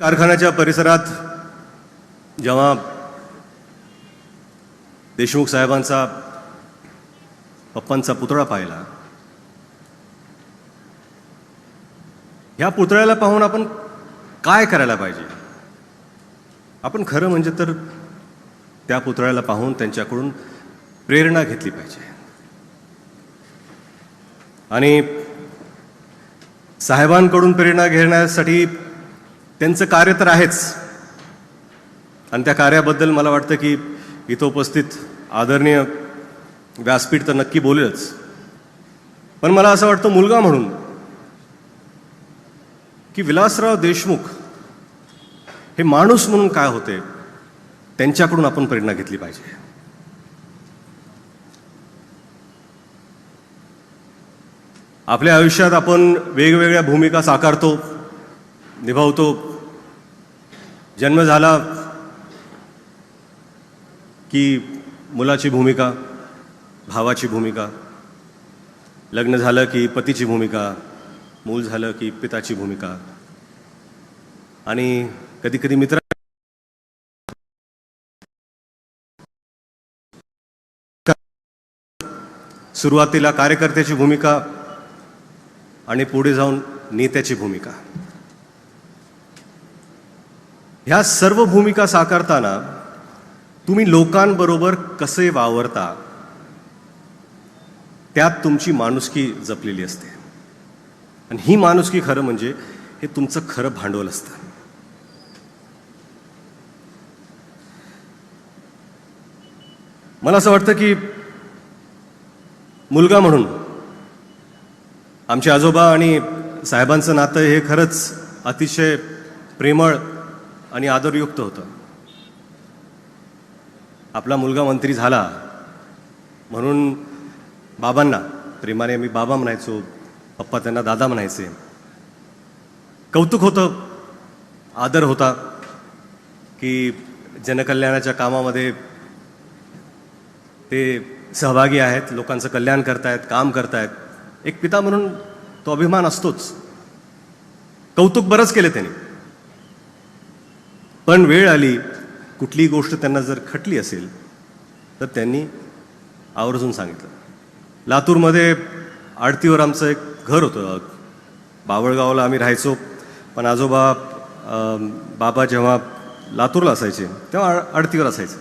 कारखान्याच्या परिसरात जेव्हा देशमुख साहेबांचा पप्पांचा पुतळा पाहिला, ह्या पुतळ्याला पाहून आपण काय करायला पाहिजे? आपण खरं म्हणजे तर त्या पुतळ्याला पाहून त्यांच्याकडून प्रेरणा घेतली पाहिजे. आणि साहेबांकडून प्रेरणा घेण्यासाठी त्यांचं कार्य तर आहेच, आणि त्या कार्याबद्दल मला वाटतं की इथं उपस्थित आदरणीय व्यासपीठ तर नक्की बोलेलच. पण मला असं वाटतं मुलगा म्हणून की विलासराव देशमुख हे माणूस म्हणून काय होते त्यांच्याकडून आपण प्रेरणा घेतली पाहिजे. आपल्या आयुष्यात आपण वेगवेगळ्या भूमिका साकारतो, निभावतो. जन्म झाला की मुलाची भूमिका, भावाची भूमिका, लग्न झालं की पतीची भूमिका, मूल झालं की पिताची भूमिका, आणि कधी कधी मित्र. सुरुवातीला कार्यकर्त्याची भूमिका आणि पुढे जाऊन नेत्याची भूमिका. ह्या सर्व भूमिका साकारताना तुम्ही लोकांबरोबर कसे वावरता त्यात तुमची माणुसकी जपलेली असते. आणि ही माणुसकी खरं म्हणजे हे तुमचं खरं भांडवल असतं. मला असं वाटतं की मुलगा म्हणून आमचे आजोबा आणि साहेबांचं नातं हे खरंच अतिशय प्रेमळ आणि आदरयुक्त होतं. आपला मुलगा मंत्री झाला म्हणून बाबांना प्रेमाने मी बाबा म्हणायचो, पप्पा त्यांना दादा म्हणायचे. कौतुक होतं, आदर होता की जनकल्याणाच्या कामामध्ये ते सहभागी आहेत, लोकांचं कल्याण करतायत, काम करतायत. एक पिता म्हणून तो अभिमान असतोच. कौतुक बरंच केलं त्यांनी. पण वेळ आली, कुठलीही गोष्ट त्यांना जर खटली असेल तर त्यांनी आवर्जून सांगितलं. लातूरमध्ये आडतीवर आमचं एक घर होतं. बावळगावला आम्ही राहायचो, पण आजोबा बाबा जेव्हा लातूरला असायचे तेव्हा आडतीवर असायचे.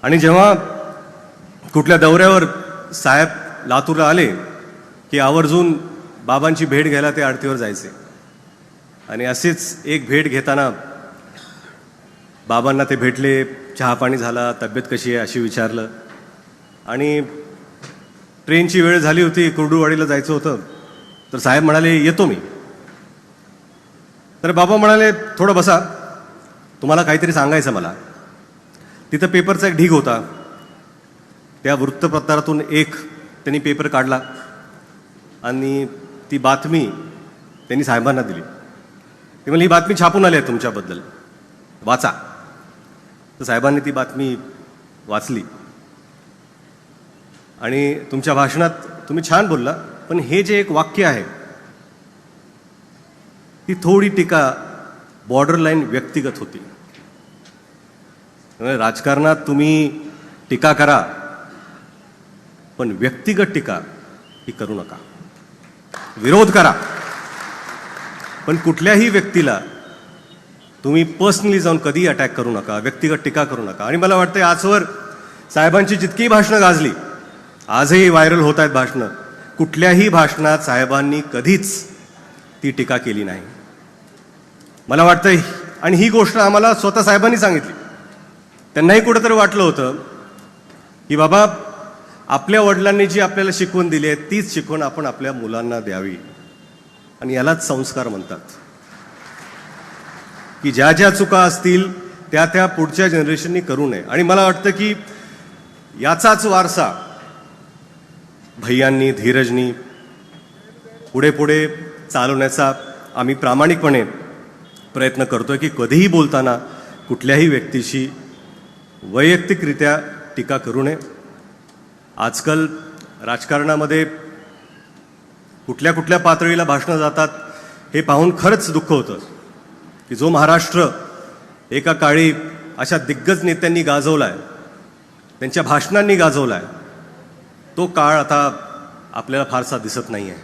आणि जेव्हा कुठल्या दौऱ्यावर साहेब लातूरला आले की आवर्जून बाबांची भेट घ्यायला ते आडतीवर जायचे. आणि असेच एक भेट घेताना बाबांना ते भेटले, चहा पाणी झाला, तब्येत कशी आहे अशी विचारलं. आणि ट्रेनची वेळ झाली होती, कुर्डुवाडीला जायचं होतं, तर साहेब म्हणाले येतो मी. तर बाबा म्हणाले थोडं बसा, तुम्हाला काहीतरी सांगायचं मला. तिथं पेपरचा एक ढीग होता. त्या वृत्तपत्रातून एक त्यांनी पेपर काढला आणि ती बातमी त्यांनी साहेबांना दिली. ते म्हणजे ही बातमी छापून आली आहे तुमच्याबद्दल, वाचा. तर साहेबांनी ती बातमी वाचली. आणि तुमच्या भाषणात तुम्ही छान बोलला, पण हे जे एक वाक्य आहे ती थोडी टीका बॉर्डर लाईन व्यक्तिगत होती. राजकारणात तुम्ही टीका करा, पण व्यक्तिगत टीका ही करू नका. विरोध करा, पण कुठल्याही व्यक्तीला तुम्ही पर्सनली जाऊन कधीही अटॅक करू नका, व्यक्तिगत टीका करू नका. आणि मला वाटतं आजवर साहेबांची जितकी भाषणं गाजली, आजही व्हायरल होत आहेत भाषणं, कुठल्याही भाषणात साहेबांनी कधीच ती टीका केली नाही. मला वाटतं, आणि ही गोष्ट आम्हाला स्वतः साहेबांनी सांगितली. त्यांनाही कुठंतरी वाटलं होतं की बाबा आपल्या वडिलांनी जी आपल्याला शिकवण दिली आहे तीच शिकवण आपण आपल्या मुलांना द्यावी. आणि यालाच संस्कार म्हणतात, की ज्या ज्या चुका असतील त्या त्या पुढच्या जनरेशननी करू नये. आणि मला वाटतं की याचाच वारसा भैयांनी, धीरजनी पुढे पुढे चालवण्याचा आम्ही प्रामाणिकपणे प्रयत्न करतोय. की कधीही बोलताना कुठल्याही व्यक्तीशी वैयक्तिकरित्या टीका करू नये. आजकाल राजकारणामध्ये कुठल्या कुठल्या पातळीला भाषणं जातात हे पाहून खरंच दुःख होतं. की जो महाराष्ट्र एका काळी अशा दिग्गज नेत्यांनी गाजवलाय, त्यांच्या भाषणांनी गाजवलाय, तो काळ आता आपल्याला फारसा दिसत नाही आहे.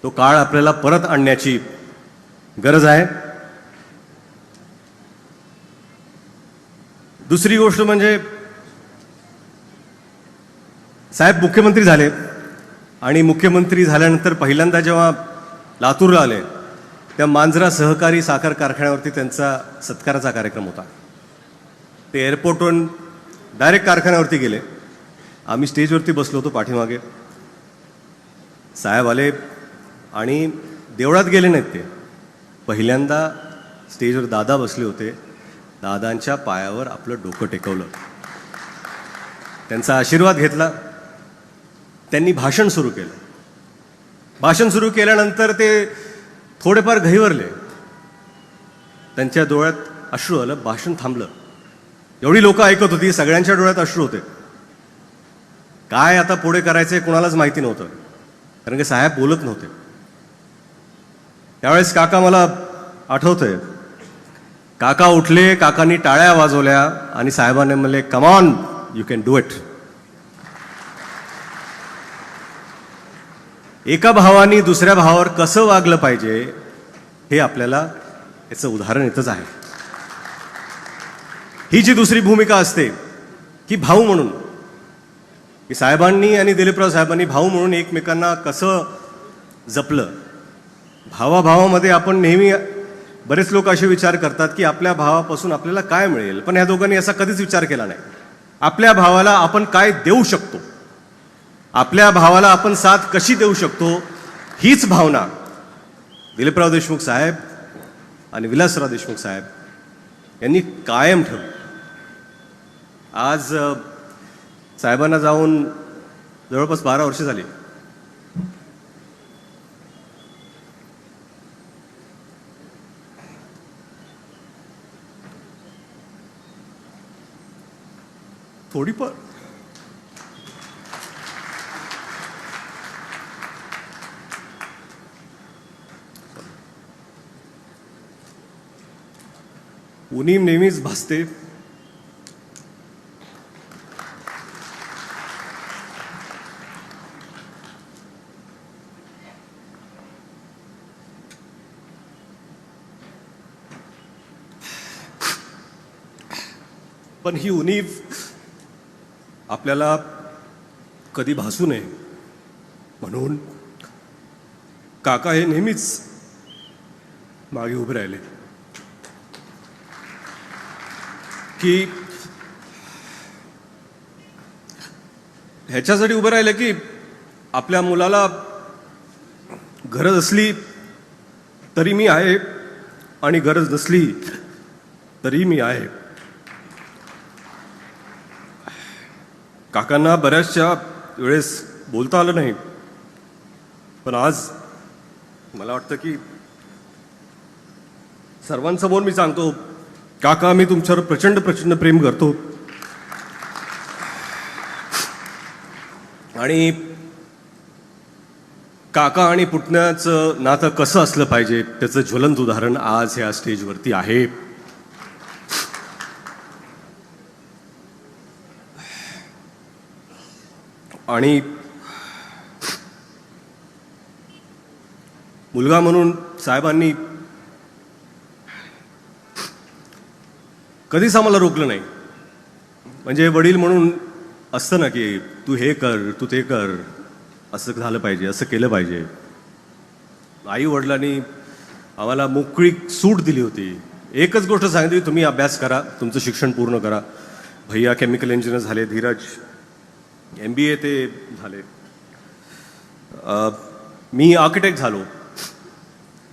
तो काळ आपल्याला परत आणण्याची गरज आहे. दुसरी गोष्ट म्हणजे साहेब मुख्यमंत्री झाले आणि मुख्यमंत्री झाल्यानंतर पहिल्यांदा जेव्हा लातूरला आले त्या मांजरा सहकारी साखर कारखान्यावरती त्यांचा सत्काराचा कार्यक्रम होता. ते एअरपोर्टवरून डायरेक्ट कारखान्यावरती गेले. आम्ही स्टेजवरती बसलो होतो पाठीमागे. साहेब आले आणि देवळात गेले नाहीत. ते पहिल्यांदा स्टेजवर दादा बसले होते. दादांच्या पायावर आपलं डोकं टेकवलं, त्यांचा आशीर्वाद घेतला. त्यांनी भाषण सुरू केलं. भाषण सुरू केल्यानंतर ते थोडेफार घहिवरले. त्यांच्या डोळ्यात अश्रू आलं. भाषण थांबलं. एवढी लोक ऐकत होती, सगळ्यांच्या डोळ्यात अश्रू होते. काय आता पुढे करायचंय कोणालाच माहिती नव्हतं, कारण की साहेब बोलत नव्हते. त्यावेळेस काका मला आठवतंय, काका उठले, काकांनी टाळ्या वाजवल्या आणि साहेबांनी म्हणले, come on, you can do it. एका भावानी दुसऱ्या भावावर कसं वागलं पाहिजे हे आपल्याला याचं उदाहरण येतच आहे. ही जी दुसरी भूमिका असते की भाऊ म्हणून, की साहेबांनी आणि दिलीपराव साहेबांनी भाऊ म्हणून एकमेकांना कसं जपलं. भावाभावामध्ये आपण नेहमी, बरेच लोक असे विचार करतात की आपल्या भावापासून आपल्याला काय मिळेल, पण ह्या दोघांनी असा कधीच विचार केला नाही. आपल्या भावाला आपण काय देऊ शकतो, आपल्या भावाला आपण साथ कशी देऊ शकतो, हीच भावना दिलीपराव देशमुख साहेब आणि विलासराव देशमुख साहेब यांनी कायम ठेवली. आज साहेबांना जाऊन जवळपास 12 वर्ष झाली. थोडीफार उणीव नेहमीच भासते. पण ही उणीव आपल्याला कधी भासू नये म्हणून काका हे नेहमीच मागे उभे राहिले की ह्याच्यासाठी उभे राहिले की आपल्या मुलाला गरज असली तरी मी आहे आणि गरज नसली तरी मी आहे. काकांना बऱ्याचशा वेळेस बोलता आलं नाही, पण आज मला वाटतं की सर्वांसमोर मी सांगतो, काका मी तुमच्यावर प्रचंड प्रचंड प्रेम करतो आणि काका आणि पुतण्याचं नातं कसं असलं पाहिजे त्याचं ज्वलंत उदाहरण आज ह्या स्टेजवरती आहे. आणि मुलगा म्हणून साहेबांनी कधीच आम्हाला रोखलं नाही. म्हणजे वडील म्हणून असतं ना की तू हे कर, तू ते कर, असं झालं पाहिजे, असं केलं पाहिजे. आई वडिलांनी आम्हाला मोकळी सूट दिली होती. एकच गोष्ट सांगितली, तुम्ही अभ्यास करा, तुमचं शिक्षण पूर्ण करा. भैया केमिकल इंजिनियर झाले, धीरज MBA ते झाले, मी आर्किटेक्ट झालो.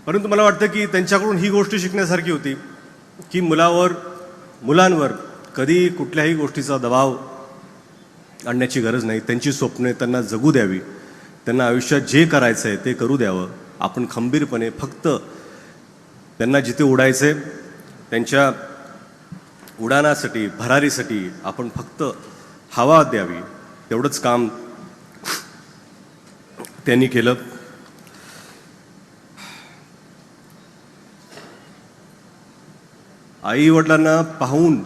परंतु मला वाटतं की त्यांच्याकडून ही गोष्ट शिकण्यासारखी होती की मुलांवर कधी कुठल्याही गोष्टीचा दबाव आणण्याची गरज नाही. त्यांची स्वप्ने त्यांना जगू द्यावी, त्यांना आयुष्यात जे करायचं आहे ते करू द्यावं. आपण खंबीरपणे फक्त त्यांना जिथे उडायचं आहे त्यांच्या उडाणासाठी, भरारीसाठी आपण फक्त हवा द्यावी, तेवढंच काम त्यांनी केलं. आई वडिलांना पाहून,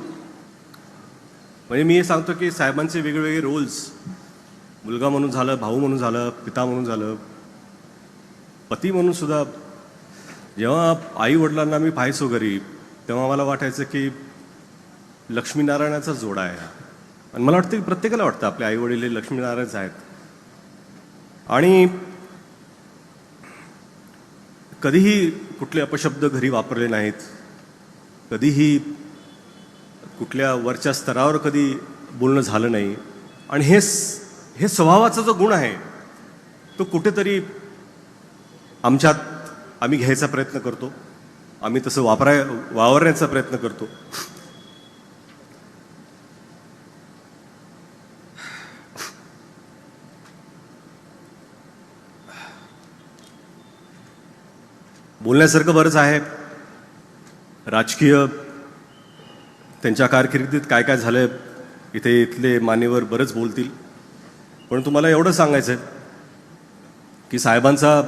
म्हणजे मी हे सांगतो की साहेबांचे वेगवेगळे रोल्स, मुलगा म्हणून झालं, भाऊ म्हणून झालं, पिता म्हणून झालं, पती म्हणून सुद्धा, जेव्हा आई वडिलांना मी पाहायचो घरी, तेव्हा मला वाटायचं की लक्ष्मीनारायणाचा जोडा आहे. आणि मला वाटतं की प्रत्येकाला वाटतं आपले आई वडील हे लक्ष्मीनारायणच आहेत. आणि कधीही कुठले अपशब्द घरी वापरले नाहीत, कधीही कुठल्या वरच्या स्तरावर कधी बोलणं झालं नाही. आणि हे स्वभावाचा जो गुण आहे तो कुठेतरी आम्ही घ्यायचा प्रयत्न करतो, आम्ही तसं वावरण्याचा प्रयत्न करतो. बोलण्यासारखं बरंच आहे. राजकीय त्यांच्या कारकिर्दीत काय काय झालंय इथले मान्यवर बरंच बोलतील. पण तुम्हाला एवढं सांगायचं आहे की साहेबांचा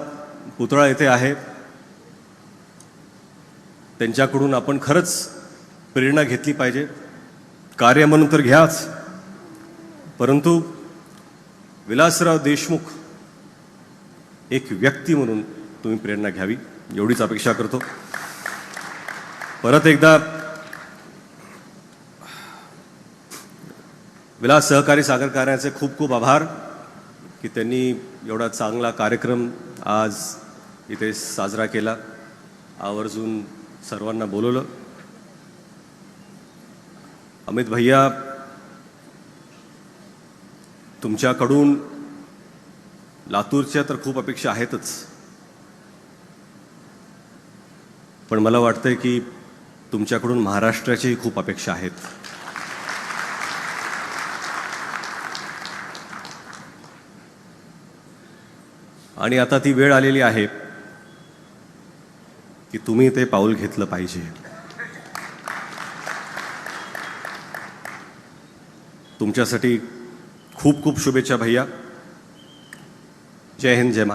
पुतळा इथे आहे, त्यांच्याकडून आपण खरंच प्रेरणा घेतली पाहिजे. कार्य म्हणून तर घ्याच, परंतु विलासराव देशमुख एक व्यक्ती म्हणून तुम्ही प्रेरणा घ्यावी, एवढीच अपेक्षा करतो. परत एकदा विलास सहकारी साखर कारखान्याचे खूप खूप आभार की त्यांनी एवढा चांगला कार्यक्रम आज इथे साजरा केला, आवर्जून सर्वांना बोलवलं. अमित भैया, तुमच्याकडून लातूरच्या तर खूप अपेक्षा आहेतच, पण मला वाटतंय की तुमच्याकडून महाराष्ट्राच्याही खूप अपेक्षा आहेत. आणि आता ती वेळ आलेली आहे की तुम्ही ते पाऊल घेतलं पाहिजे. तुमच्यासाठी खूप खूप शुभेच्छा भैया. जय हिंद, जय महाराष्ट्र.